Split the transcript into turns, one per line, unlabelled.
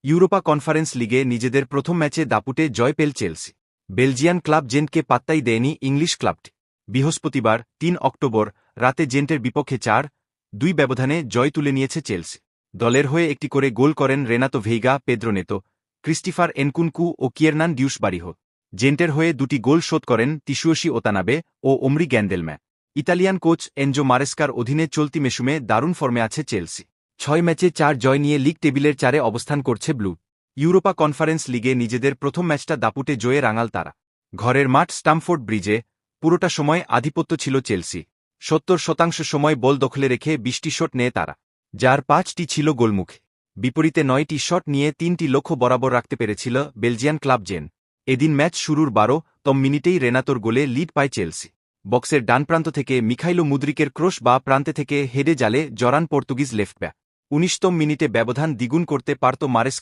Europa conference লিগে নিজেদের প্রথম ম্যাচে দাপুটে জয় পেল চেলসি। বেলজিয়ান ক্লাব জেন্টকে পাত্তাই দেয়নি ইংলিশ ক্লাবটি। বৃহস্পতিবার ৩ অক্টোবর রাতে জেন্টের বিপক্ষে ৪-২ ব্যবধানে জয় তুলে নিয়েছে চেলসি। দলের হয়ে একটি করে গোল করেন Renato Veiga, Pedro Neto, Christopher Nkunku ও কিয়েরনান ডিউসবারিহো। জেন্টের হয়ে দুটি গোল শোধ করেন তিসুয়োশি ওতানাবে ও Omri Gandelman. Italian coach Enzo মারেস্কার অধীনে চলতি মৌসুমে দারুণ ফর্মে আছে চেলসি। ৬ ম্যাচে ৪ জয় নিয়ে লিগ টেবিলের ৪-এ অবস্থান করছে ব্লু। ইউরোপা কনফারেন্স লিগে নিজেদের প্রথম ম্যাচটা দাপুটে জয়ে রাঙাল তারা। ঘরের মাঠ স্টামফোর্ড ব্রিজে পুরোটা সময় আধিপত্য ছিল চেলসি। ৭০% সময় বল দখলে রেখে ২০টি শট নেয় তারা, যার ৫টি ছিল গোলমুখে। বিপরীতে ৯টি শট নিয়ে ৩টি লক্ষ্য বরাবর রাখতে পেরেছিল বেলজিয়ান ক্লাব জেন। এদিন ম্যাচ শুরুর ১২তম মিনিটেই রেনাতোর গোলে লিড পায় চেলসি। বক্সের ডান প্রান্ত থেকে মিখাইলো মুদ্রিকের ক্রস বা প্রান্তে থেকে হেডে জালে জড়ান পর্তুগিজ লেফট ব্যাক। ১৯তম মিনিটে ব্যবধান দ্বিগুণ করতে পারত মারেস্কা।